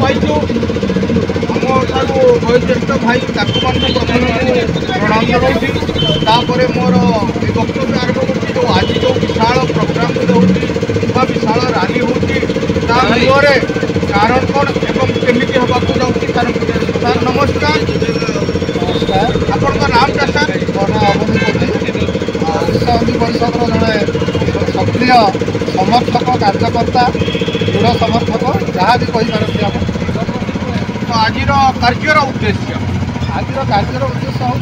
पाइछु आम वयोज्येष्ठ भाई प्रणाम जनाऊँगी मोर ये वक्तव्य आरंभ कर जो आज जो विशाल प्रोग्राम होगा विशाल रैली होरे कारण कौन एवं केमी हवा जाऊँगी सर नमस्कार आपन नाम क्या सर विश्व परिषद जड़े सक्रिय समर्थक कार्यकर्ता दृढ़ समर्थक जहाँ भी कहींपारती आप तो आज कार्यर उद्देश्य हूँ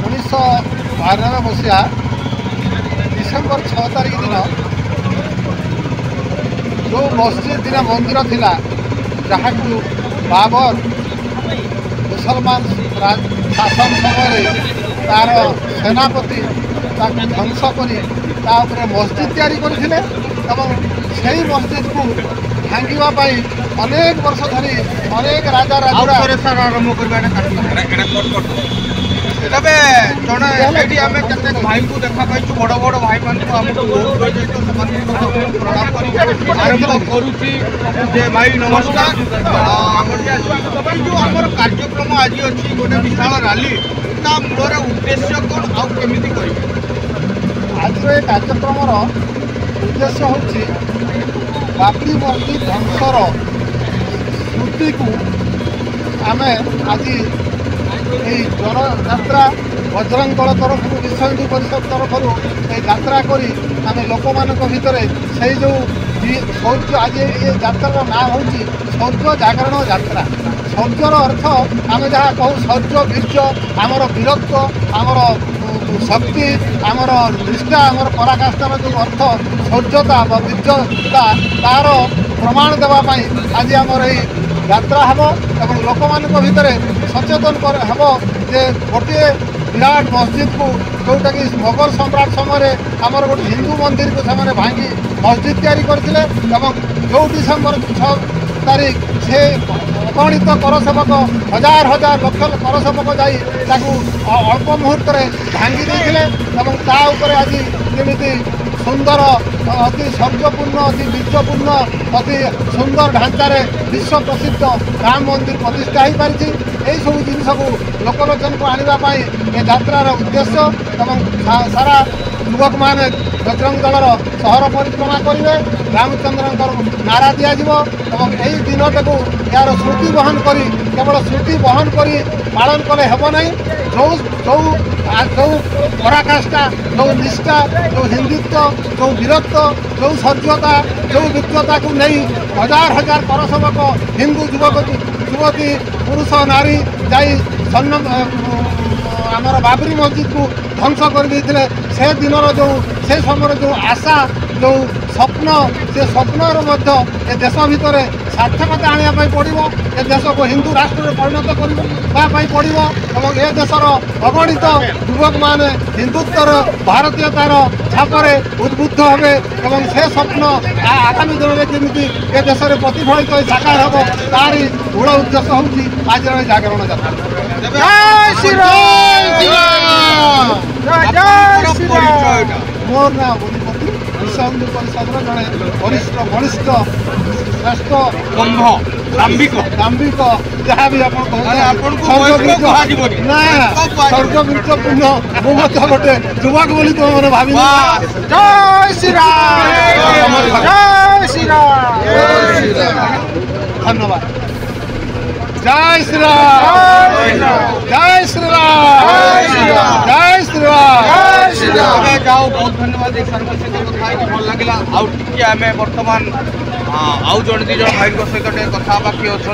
1992 मसीहा डिसेम्बर 6 तारिख दिन जो मस्जिद दिन मंदिर थिला जहाँ बाबर मुसलमान शासन समय तार सेनापति ध्वंस कर मस्जिद तैयारी करथिले एवं से मस्जिद को भांगा अनेक वर्ष धरी अनेक राजा राजा आरंभ तबे जड़े आम के भाई को देखा पाई बड़ बड़ भाई मान आरंभ करुच्ची भाई नमस्कार जो आम कार्यक्रम आज अच्छी गोटे विशाल रैली ता मूल उद्देश्य कौन आमी कर आज कार्यक्रम उद्देश्य हूँ बाबरी मस्जिद ध्वंसर स्मृति को आम आज जनयात्रा बजरंग दल तरफ विश्व हिंदू परिषद तरफ यात्रा करी आम लोक मान भितर से जो शौर्य आज ये यात्रार नाम हूँ शौर्य जागरण यात्रा शौर्यर अर्थ आम जहाँ कहूँ शौर्य वीर्य आमर वीरत्व आमर शक्ति आमर निष्ठा आमर पराकाष्ठार जो अर्थ शौर्यता वीर्यता तार प्रमाण देवाई आज आमर यात्रा हम एवं लोक मान भितर सचेतन हम जे गोटे विराट मस्जिद को जोटा कि मोगल सम्राट समय आमर गोटे हिंदू मंदिर को से भांगी मस्जिद तैयारी करते जो डिसेम्बर 6 तारिख से अगणित करसेवक हजार हजार लक्ष करसेवक जाई अल्प मुहूर्त भांगी देते आज जमी सुंदर अति शौर्यपूर्ण अति वीर्यपूर्ण अति सुंदर ढांचार विश्व प्रसिद्ध राम मंदिर प्रतिष्ठा हो पारी यही सब जिनस को लोकलोचन को आने ये यात्रार उद्देश्य सारा युवक मैंने बजरंग दलर सहर परिक्रमा करेंगे रामचंद्र नारा दिज्व यही दिन को यार स्मृति बहन करी केवल स्मृति बहन करी पालन कले हेब ना जो जो जो पराकाष्ठा जो निष्ठा जो हिंदुत्व जो वीरत्व जो शौर्यता जो विद्वता को नहीं हजार हजार करसेवक हिंदू युवक युवती पुरुष नारी जाई आमर बाबरी मस्जिद को ध्वंस कर देते से दिन जो से समय जो आशा जो स्वप्न से स्वप्नर ए देश भितर सार्थकता आने पड़ो ए देश को हिंदू राष्ट्र परिणत करने पड़ो और ए देशर अगणित युवक मैंने हिंदुत्वर भारतीयतार छापर उद्बुद्ध हे और से स्वप्न आगामी दिन में जमी ए देश में प्रतिफलित साकार हम तारी मूल उद्देश्य हूँ आज जागरण यात्रा। मोर ना बोलीपति विश्व हिंदू परिषद जड़े वरिष्ठ बलिष्ठ श्रेष्ठ दाम्भिक जहाँ भी शौर्यवीर्यपूर्ण मुझे गोटे युवक बोली तुम मैंने भाव जय श्री राम जय श्री राम धन्यवाद जय श्री राम जय श्री राम जय श्री राम जाओ बहुत धन्यवाद सहित कथा भल लगे आउ बर्तमान आउ जन दी जन भाई सहित कथा बाकी अच्छा।